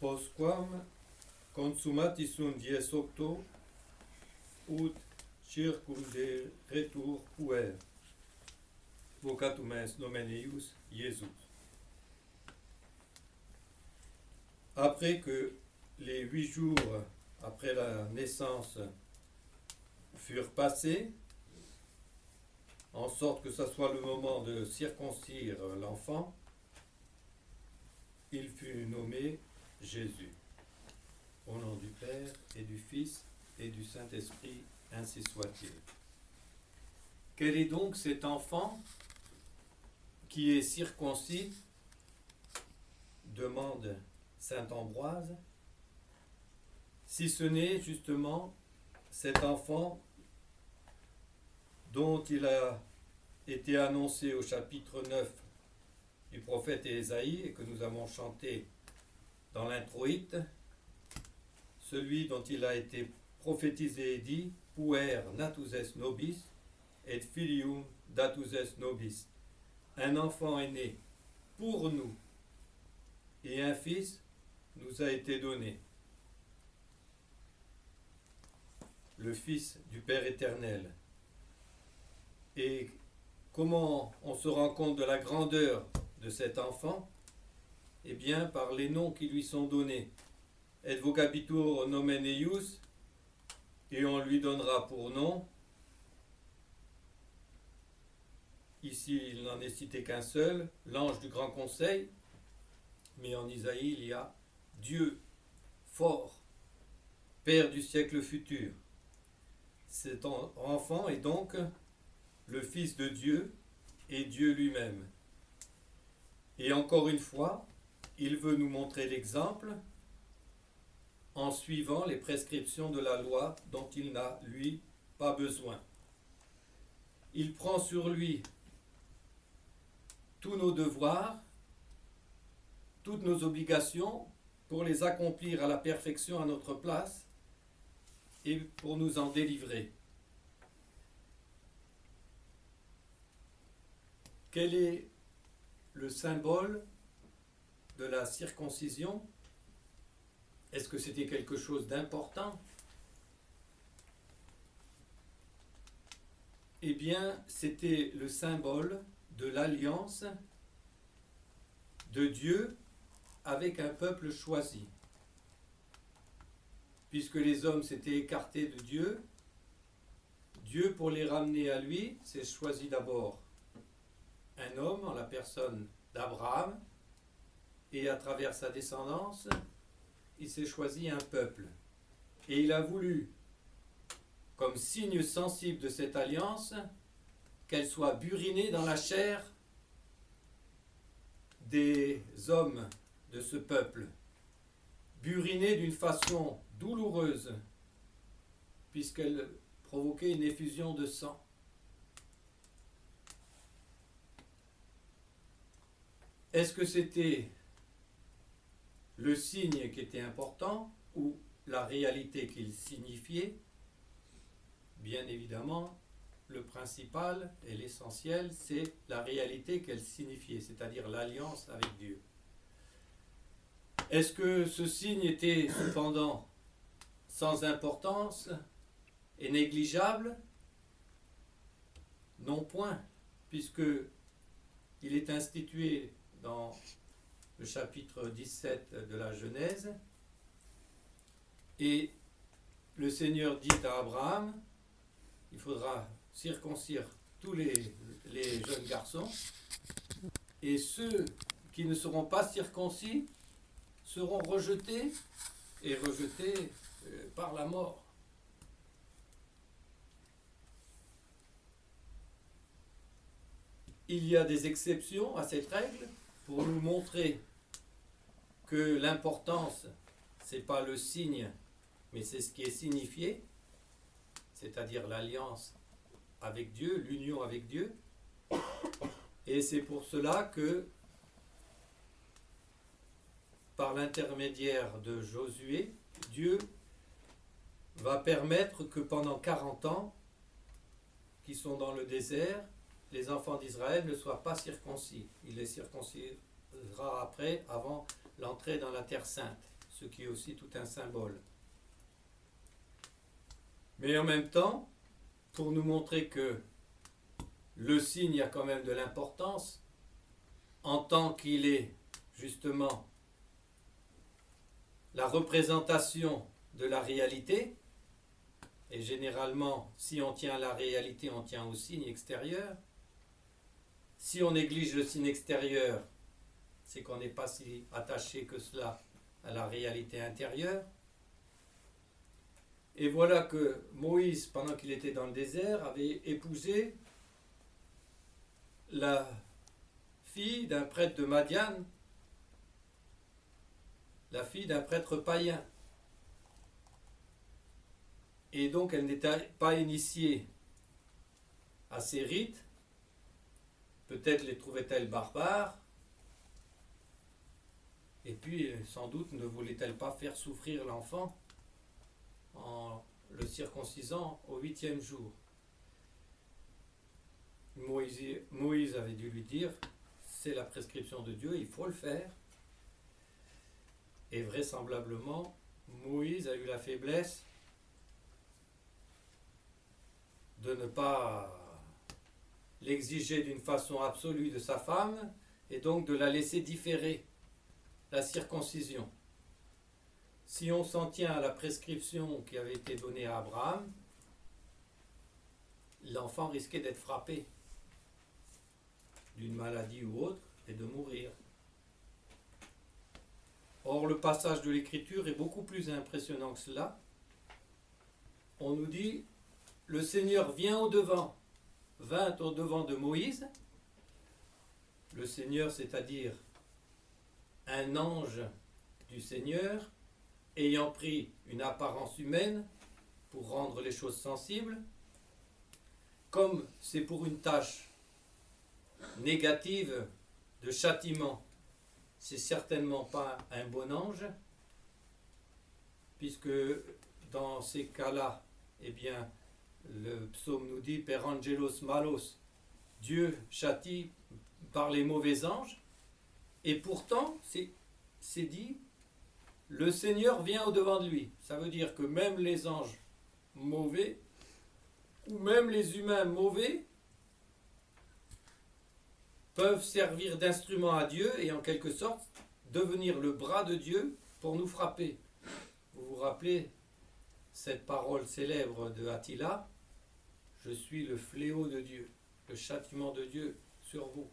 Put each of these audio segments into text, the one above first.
Postquam consumatis sunt dies octo, ut circumderetur puer, vocatum est nomen eius Iesus. Après que les 8 jours après la naissance furent passés, en sorte que ce soit le moment de circoncire l'enfant, il fut nommé Jésus. Au nom du Père et du Fils et du Saint-Esprit, ainsi soit-il. Quel est donc cet enfant qui est circoncis? Demande saint Ambroise. Si ce n'est justement cet enfant dont il a été annoncé au chapitre 9 du prophète Ésaïe et que nous avons chanté dans l'introïte, celui dont il a été prophétisé et dit « Puer natus est nobis et filium datus est nobis ». Un enfant est né pour nous et un fils nous a été donné. Le Fils du Père éternel. Et comment on se rend compte de la grandeur de cet enfant? Eh bien, par les noms qui lui sont donnés. Et vocabitur nomen eius, et on lui donnera pour nom. Ici, il n'en est cité qu'un seul, l'ange du grand conseil, mais en Isaïe, il y a Dieu fort, Père du siècle futur. Cet enfant est donc le Fils de Dieu et Dieu lui-même. Et encore une fois, il veut nous montrer l'exemple en suivant les prescriptions de la loi dont il n'a, lui, pas besoin. Il prend sur lui tous nos devoirs, toutes nos obligations pour les accomplir à la perfection à notre place et pour nous en délivrer. Quel est le symbole de la circoncision? Est-ce que c'était quelque chose d'important? Eh bien, c'était le symbole de l'alliance de Dieu avec un peuple choisi. Puisque les hommes s'étaient écartés de Dieu, Dieu, pour les ramener à lui, s'est choisi d'abord un homme en la personne d'Abraham, et à travers sa descendance, il s'est choisi un peuple. Et il a voulu, comme signe sensible de cette alliance, qu'elle soit burinée dans la chair des hommes de ce peuple, burinée d'une façon douloureuse, puisqu'elle provoquait une effusion de sang. Est-ce que c'était le signe qui était important ou la réalité qu'il signifiait? Bien évidemment, le principal et l'essentiel, c'est la réalité qu'elle signifiait, c'est-à-dire l'alliance avec Dieu. Est-ce que ce signe était cependant sans importance et négligeable? Non point, puisque il est institué dans le chapitre 17 de la Genèse, et le Seigneur dit à Abraham, il faudra circoncire tous les jeunes garçons, et ceux qui ne seront pas circoncis seront rejetés, et rejetés par la mort. Il y a des exceptions à cette règle pour nous montrer que l'importance, ce n'est pas le signe, mais c'est ce qui est signifié, c'est-à-dire l'alliance avec Dieu, l'union avec Dieu. Et c'est pour cela que, par l'intermédiaire de Josué, Dieu va permettre que pendant 40 ans, qui sont dans le désert, les enfants d'Israël ne soient pas circoncis. Il les circoncisera après, avant l'entrée dans la Terre Sainte. ce qui est aussi tout un symbole. Mais en même temps, pour nous montrer que le signe a quand même de l'importance, en tant qu'il est justement la représentation de la réalité, et généralement, si on tient à la réalité, on tient au signe extérieur. Si on néglige le signe extérieur, c'est qu'on n'est pas si attaché que cela à la réalité intérieure. Et voilà que Moïse, pendant qu'il était dans le désert, avait épousé la fille d'un prêtre de Madian, la fille d'un prêtre païen. Et donc elle n'était pas initiée à ces rites. Peut-être les trouvait-elle barbares. Et puis, sans doute, ne voulait-elle pas faire souffrir l'enfant en le circoncisant au 8e jour. Moïse avait dû lui dire, c'est la prescription de Dieu, il faut le faire. Et vraisemblablement, Moïse a eu la faiblesse de ne pas l'exiger d'une façon absolue de sa femme et donc de la laisser différer la circoncision. Si on s'en tient à la prescription qui avait été donnée à Abraham, l'enfant risquait d'être frappé d'une maladie ou autre et de mourir. Or, le passage de l'Écriture est beaucoup plus impressionnant que cela. On nous dit, le Seigneur vint au-devant de Moïse. Le Seigneur, c'est-à-dire un ange du Seigneur, ayant pris une apparence humaine pour rendre les choses sensibles, comme c'est pour une tâche négative de châtiment, c'est certainement pas un bon ange, puisque dans ces cas-là, eh bien, le psaume nous dit Per angelos malos, Dieu châtie par les mauvais anges, et pourtant, c'est dit, le Seigneur vient au-devant de lui. Ça veut dire que même les anges mauvais, ou même les humains mauvais, peuvent servir d'instrument à Dieu et en quelque sorte devenir le bras de Dieu pour nous frapper. Vous vous rappelez cette parole célèbre de Attila, je suis le fléau de Dieu, le châtiment de Dieu sur vous.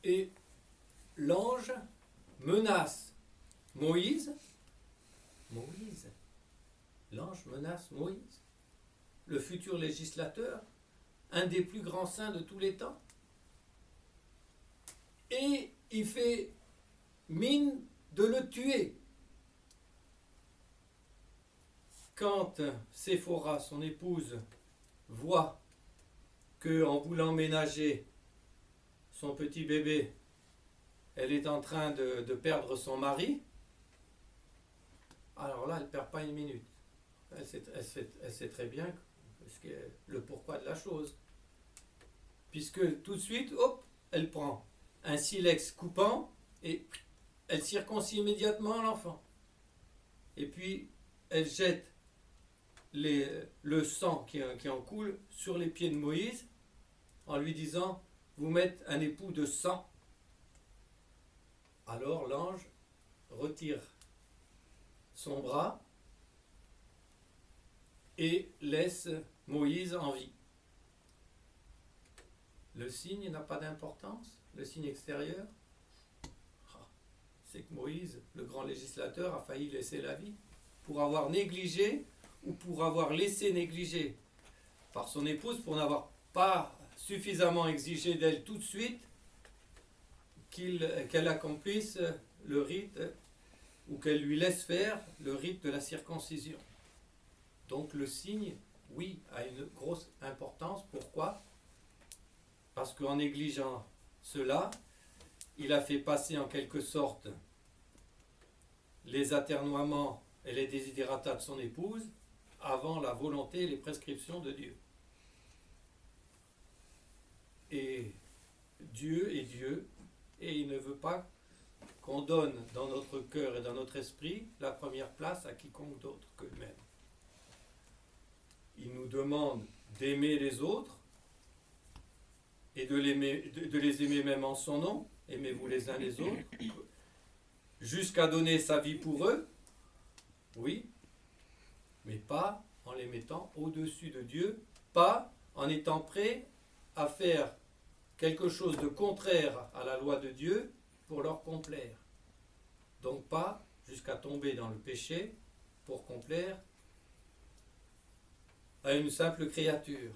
Et l'ange menace Moïse. L'ange menace Moïse, le futur législateur, un des plus grands saints de tous les temps. Et il fait mine de le tuer. Quand Séphora, son épouse, voit qu'en voulant ménager son petit bébé, elle est en train de perdre son mari, alors là, elle ne perd pas une minute. Elle sait très bien le pourquoi de la chose. Puisque tout de suite, hop, elle prend un silex coupant et elle circoncie immédiatement l'enfant. Et puis, elle jette le sang qui en coule sur les pieds de Moïse en lui disant « Vous m'êtes un époux de sang ». Alors l'ange retire son bras et laisse Moïse en vie. Le signe n'a pas d'importance, le signe extérieur. C'est que Moïse, le grand législateur, a failli laisser la vie pour avoir négligé ou pour avoir laissé négliger par son épouse, pour n'avoir pas suffisamment exigé d'elle tout de suite qu'elle accomplisse le rite ou qu'elle lui laisse faire le rite de la circoncision. Donc le signe, oui, a une grosse importance. Pourquoi ? Parce qu'en négligeant cela, il a fait passer en quelque sorte les atermoiements et les désidérata de son épouse avant la volonté et les prescriptions de Dieu. Et Dieu est Dieu, et il ne veut pas qu'on donne dans notre cœur et dans notre esprit la première place à quiconque d'autre que lui-même. Il nous demande d'aimer les autres et de les aimer même en son nom, aimez-vous les uns les autres, jusqu'à donner sa vie pour eux, oui, mais pas en les mettant au-dessus de Dieu, pas en étant prêt à faire quelque chose de contraire à la loi de Dieu pour leur complaire. Donc pas jusqu'à tomber dans le péché pour complaire à une simple créature.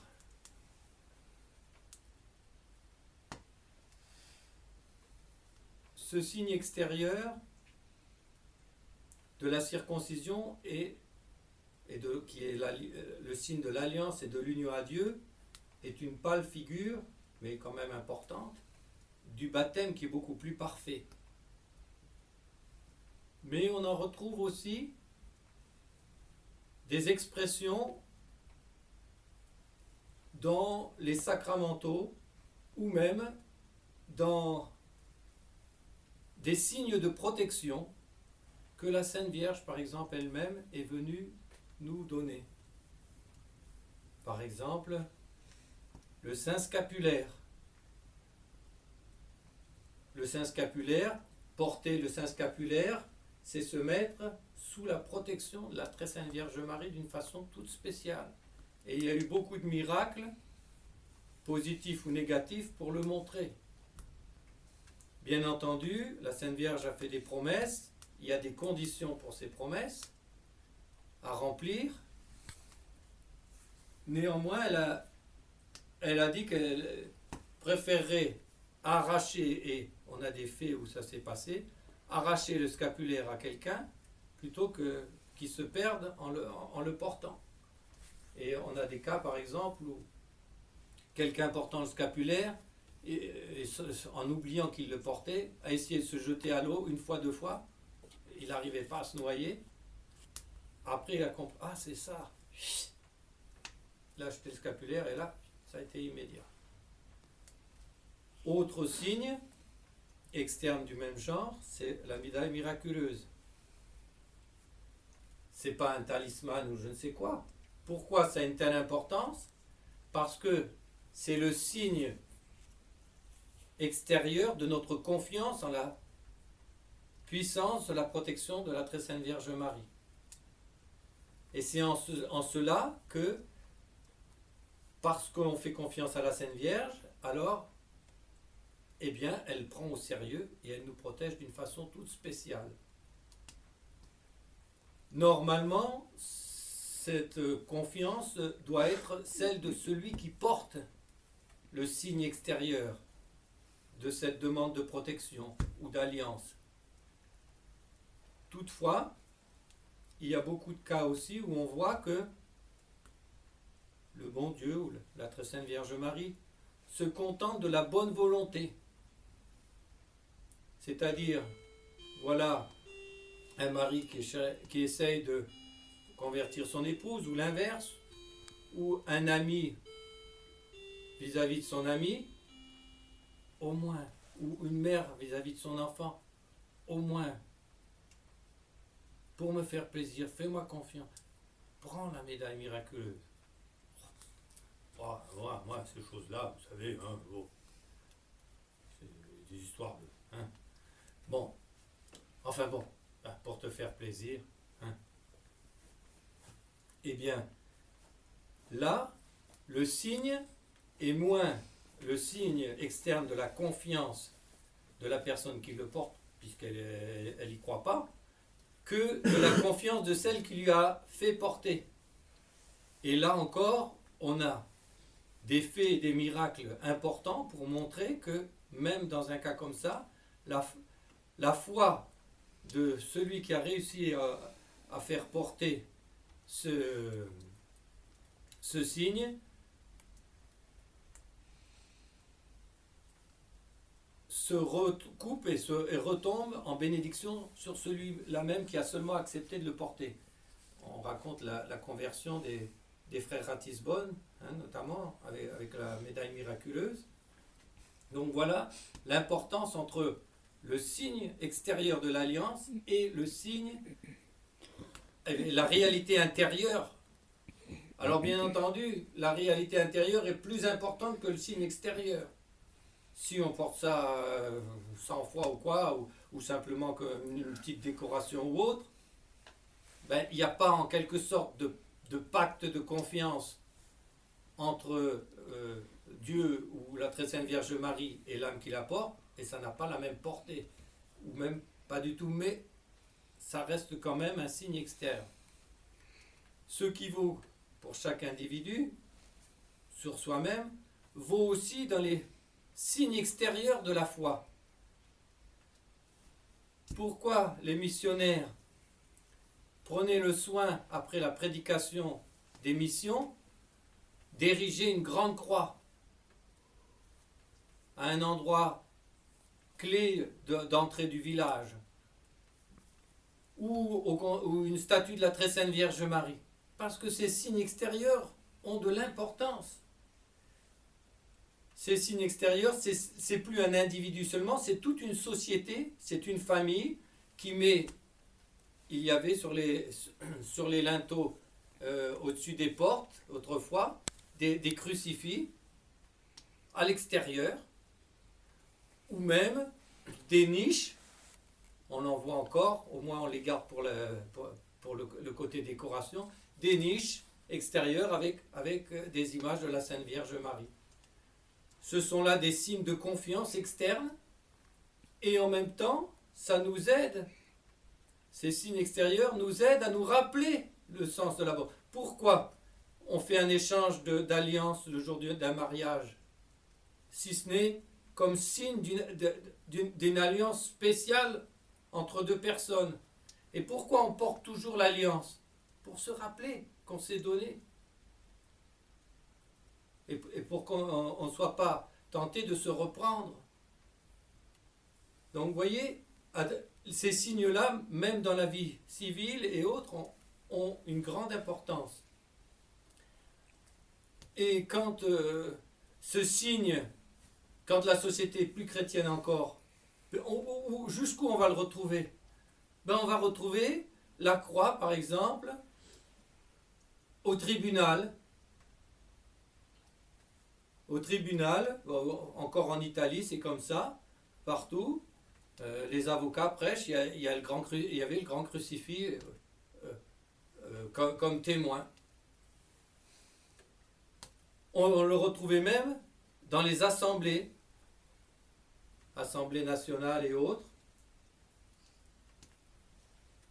Ce signe extérieur de la circoncision qui est le signe de l'alliance et de l'union à Dieu est une pâle figure, mais quand même importante, du baptême qui est beaucoup plus parfait. Mais on en retrouve aussi des expressions dans les sacramentaux ou même dans des signes de protection que la Sainte Vierge, par exemple, elle-même est venue nous donner. Par exemple, le Saint Scapulaire. Le Saint Scapulaire, porter le Saint Scapulaire, c'est se mettre sous la protection de la Très Sainte Vierge Marie d'une façon toute spéciale. Et il y a eu beaucoup de miracles, positifs ou négatifs, pour le montrer. Bien entendu, la Sainte Vierge a fait des promesses, il y a des conditions pour ces promesses à remplir. Néanmoins, elle a dit qu'elle préférerait arracher, et on a des faits où ça s'est passé, arracher le scapulaire à quelqu'un plutôt que qu'il se perde en le portant. Et on a des cas, par exemple, où quelqu'un portant le scapulaire, et en oubliant qu'il le portait, a essayé de se jeter à l'eau une fois, deux fois. Il n'arrivait pas à se noyer. Après, il a compris, ah, c'est ça. Il a acheté le scapulaire et là, ça a été immédiat. Autre signe externe du même genre, c'est la médaille miraculeuse. C'est pas un talisman ou je ne sais quoi. Pourquoi ça a une telle importance? Parce que c'est le signe extérieur de notre confiance en la puissance de la protection de la Très Sainte Vierge Marie. Et c'est en cela que, parce qu'on fait confiance à la Sainte Vierge, alors, eh bien, elle prend au sérieux et elle nous protège d'une façon toute spéciale. Normalement, cette confiance doit être celle de celui qui porte le signe extérieur de cette demande de protection ou d'alliance. Toutefois, il y a beaucoup de cas aussi où on voit que le bon Dieu ou la Très Sainte Vierge Marie se contente de la bonne volonté. C'est-à-dire, voilà un mari qui essaye de convertir son épouse, ou l'inverse, ou un ami vis-à-vis de son ami, au moins, ou une mère vis-à-vis de son enfant, au moins, pour me faire plaisir, fais-moi confiance, prends la médaille miraculeuse. Moi, ces choses-là, vous savez, hein, c'est des histoires de... Hein. Bon, enfin bon, pour te faire plaisir, hein. Eh bien, là, le signe est moins le signe externe de la confiance de la personne qui le porte, puisqu'elle n'y croit pas, que de la confiance de celle qui lui a fait porter. Et là encore, on a des faits et des miracles importants pour montrer que, même dans un cas comme ça, la foi de celui qui a réussi à faire porter ce signe se recoupe et retombe en bénédiction sur celui-là même qui a seulement accepté de le porter. On raconte la conversion des frères Ratisbonne, hein, notamment avec la médaille miraculeuse. Donc voilà l'importance entre le signe extérieur de l'alliance et le signe, et la réalité intérieure. Alors bien entendu, la réalité intérieure est plus importante que le signe extérieur. Si on porte ça 100 fois ou quoi, ou simplement comme une petite décoration ou autre, ben, il n'y a pas en quelque sorte de pacte de confiance entre Dieu ou la très sainte Vierge Marie et l'âme qui la porte, et ça n'a pas la même portée, ou même pas du tout, mais ça reste quand même un signe externe. Ce qui vaut pour chaque individu, sur soi-même, vaut aussi dans les signes extérieurs de la foi. Pourquoi les missionnaires prenaient le soin, après la prédication des missions, d'ériger une grande croix à un endroit clé d'entrée du village, ou une statue de la très sainte Vierge Marie? Parce que ces signes extérieurs ont de l'importance. Ces signes extérieurs, c'est plus un individu seulement, c'est toute une société, c'est une famille qui met, il y avait sur les linteaux au-dessus des portes, autrefois, des crucifix à l'extérieur, ou même des niches, on en voit encore, au moins on les garde pour le côté décoration, des niches extérieures avec des images de la Sainte Vierge Marie. Ce sont là des signes de confiance externe, et en même temps, ça nous aide, ces signes extérieurs nous aident à nous rappeler le sens de la mort. Pourquoi on fait un échange d'alliance le jour d'un mariage, si ce n'est comme signe d'une alliance spéciale entre deux personnes? Et pourquoi on porte toujours l'alliance? Pour se rappeler qu'on s'est donné. Et pour qu'on ne soit pas tenté de se reprendre. Donc vous voyez, ces signes-là, même dans la vie civile et autres, ont une grande importance. Et quand ce signe, quand la société est plus chrétienne encore, jusqu'où on va le retrouver? Ben, on va retrouver la croix, par exemple, au tribunal. Au tribunal, encore en Italie, c'est comme ça, partout. Les avocats prêchent, il y avait le grand crucifix comme témoin. On le retrouvait même dans les assemblées nationales et autres.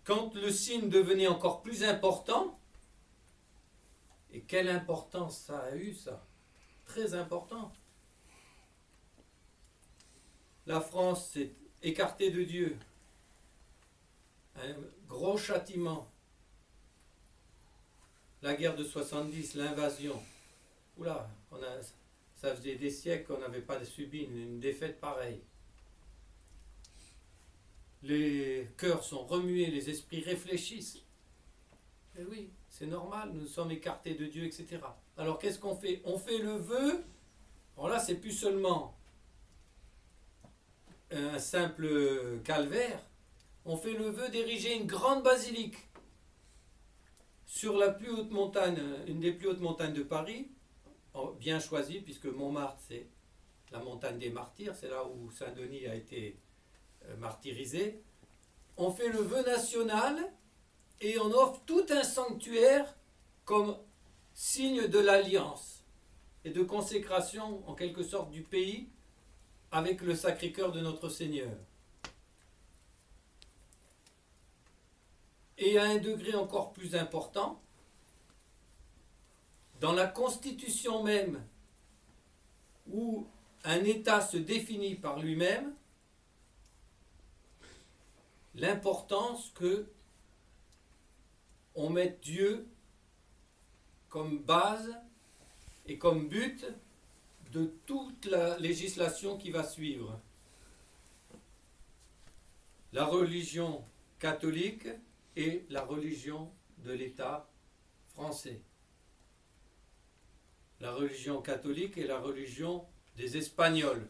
Quand le signe devenait encore plus important, et quelle importance ça a eu, ça? Très important. La France s'est écartée de Dieu. Un gros châtiment. La guerre de 70, l'invasion. Oula, ça faisait des siècles qu'on n'avait pas subi une défaite pareille. Les cœurs sont remués, les esprits réfléchissent. Et oui, c'est normal, nous sommes écartés de Dieu, etc. Alors qu'est-ce qu'on fait? On fait le vœu. Alors là, c'est plus seulement un simple calvaire. On fait le vœu d'ériger une grande basilique sur la plus haute montagne, une des plus hautes montagnes de Paris, bien choisie, puisque Montmartre, c'est la montagne des martyrs, c'est là où Saint-Denis a été martyrisé. On fait le vœu national et on offre tout un sanctuaire comme signe de l'alliance et de consécration en quelque sorte du pays avec le Sacré-Cœur de notre Seigneur. Et à un degré encore plus important, dans la Constitution même, où un État se définit par lui-même, l'importance que on mette Dieu comme base et comme but de toute la législation qui va suivre. La religion catholique et la religion de l'État français. La religion catholique et la religion des Espagnols.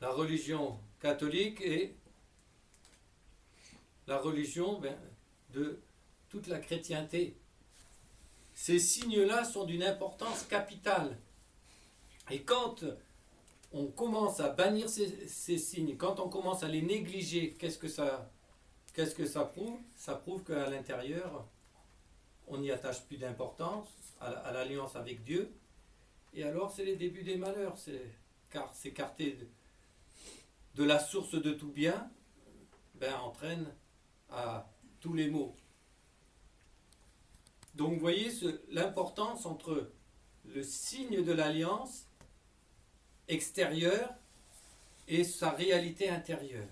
la religion catholique est la religion de toute la chrétienté. Ces signes-là sont d'une importance capitale. Et quand on commence à bannir ces signes, quand on commence à les négliger, qu'est-ce que ça prouve? Ça prouve qu'à l'intérieur, on n'y attache plus d'importance à l'alliance avec Dieu. Et alors, c'est les débuts des malheurs. Car s'écarter de la source de tout bien entraîne à tous les maux. Donc, vous voyez l'importance entre le signe de l'alliance extérieure et sa réalité intérieure.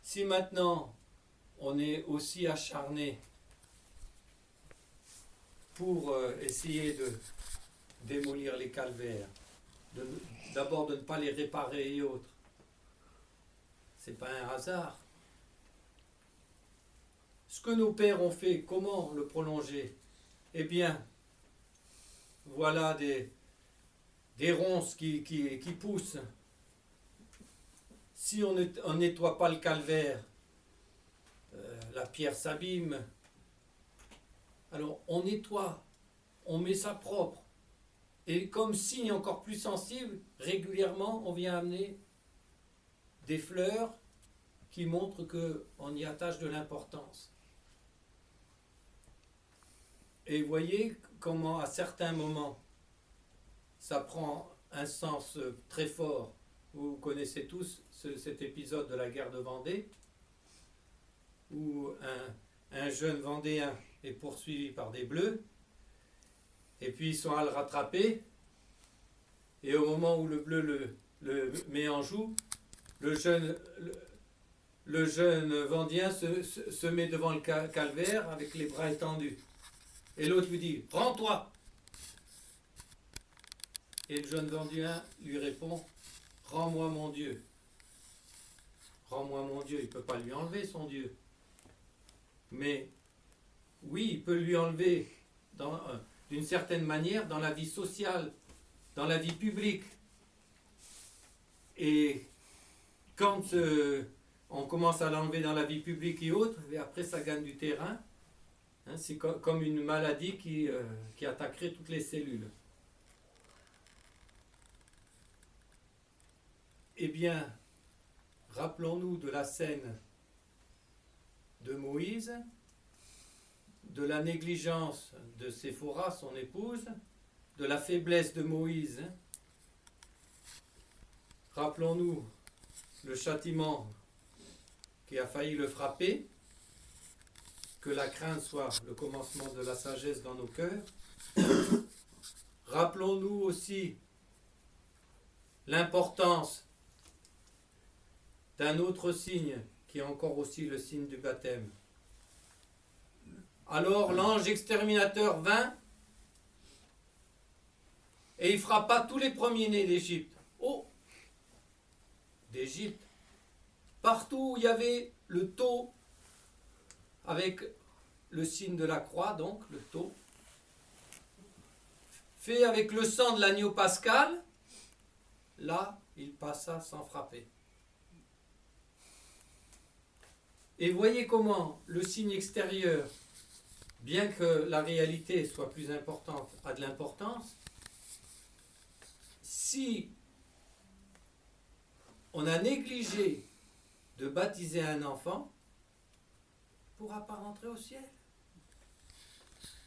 Si maintenant on est aussi acharné pour essayer de démolir les calvaires, d'abord de ne pas les réparer et autres, c'est pas un hasard. Ce que nos pères ont fait, comment le prolonger? Eh bien, voilà des ronces qui poussent. Si on ne nettoie pas le calvaire, la pierre s'abîme. Alors on nettoie, on met ça propre. Et comme signe encore plus sensible, régulièrement on vient amener des fleurs qui montrent qu'on y attache de l'importance. Et voyez comment à certains moments ça prend un sens très fort. Vous connaissez tous cet épisode de la guerre de Vendée, où un jeune Vendéen est poursuivi par des Bleus, et puis ils sont à le rattraper, et au moment où le Bleu le met en joue, le jeune Vendéen se met devant le calvaire avec les bras étendus. Et l'autre lui dit « Rends-toi !» Et le jeune Vendéen lui répond « Rends-moi mon Dieu. » Rends-moi mon Dieu, il ne peut pas lui enlever son Dieu. Mais oui, il peut lui enlever d'une certaine manière dans la vie sociale, dans la vie publique. Et quand on commence à l'enlever dans la vie publique et autres, et après ça gagne du terrain, hein, c'est comme une maladie qui attaquerait toutes les cellules. Eh bien, rappelons-nous de la scène de Moïse, de la négligence de Séphora, son épouse, de la faiblesse de Moïse. Rappelons-nous le châtiment qui a failli le frapper, que la crainte soit le commencement de la sagesse dans nos cœurs. Rappelons-nous aussi l'importance d'un autre signe qui est encore aussi le signe du baptême. Alors l'ange exterminateur vint et il frappa tous les premiers-nés d'Égypte. Oh, d'Égypte. Partout où il y avait le tau avec le signe de la croix, donc le tau, fait avec le sang de l'agneau pascal, là, il passa sans frapper. Et voyez comment le signe extérieur, bien que la réalité soit plus importante, a de l'importance. Si on a négligé de baptiser un enfant, il ne pourra pas rentrer au ciel.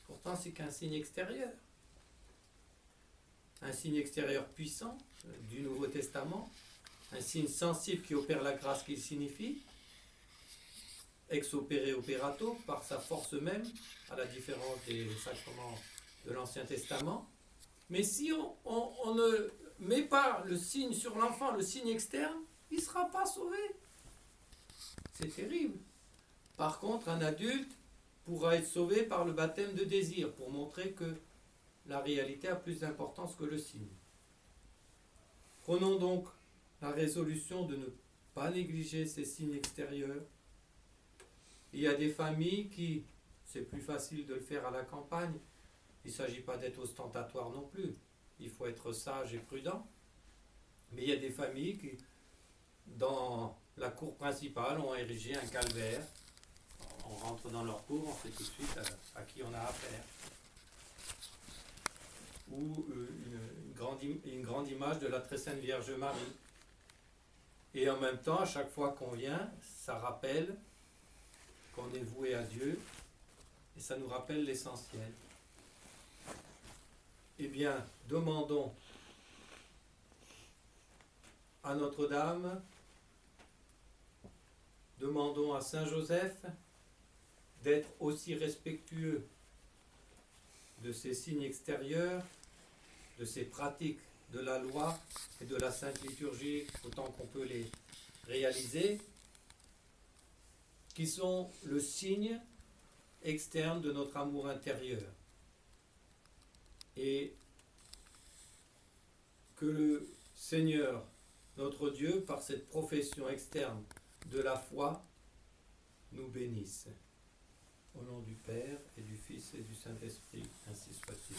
Pourtant, c'est qu'un signe extérieur. Un signe extérieur puissant du Nouveau Testament, un signe sensible qui opère la grâce qu'il signifie, ex opere operato, par sa force même, à la différence des sacrements de l'Ancien Testament. Mais si on ne met pas le signe sur l'enfant, le signe externe, il ne sera pas sauvé. C'est terrible. Par contre, un adulte pourra être sauvé par le baptême de désir, pour montrer que la réalité a plus d'importance que le signe. Prenons donc la résolution de ne pas négliger ces signes extérieurs. Il y a des familles qui, c'est plus facile de le faire à la campagne. Il ne s'agit pas d'être ostentatoire non plus. Il faut être sage et prudent. Mais il y a des familles qui, dans la cour principale, ont érigé un calvaire. On rentre dans leur cour, on sait tout de suite à qui on a affaire. Ou une grande image de la très sainte Vierge Marie. Et en même temps, à chaque fois qu'on vient, ça rappelle qu'on est voué à Dieu et ça nous rappelle l'essentiel. Eh bien, demandons à Notre-Dame, demandons à Saint Joseph d'être aussi respectueux de ces signes extérieurs, de ces pratiques de la loi et de la Sainte Liturgie, autant qu'on peut les réaliser, qui sont le signe externe de notre amour intérieur. Et que le Seigneur, notre Dieu, par cette profession externe de la foi, nous bénisse. Au nom du Père et du Fils et du Saint-Esprit, ainsi soit-il.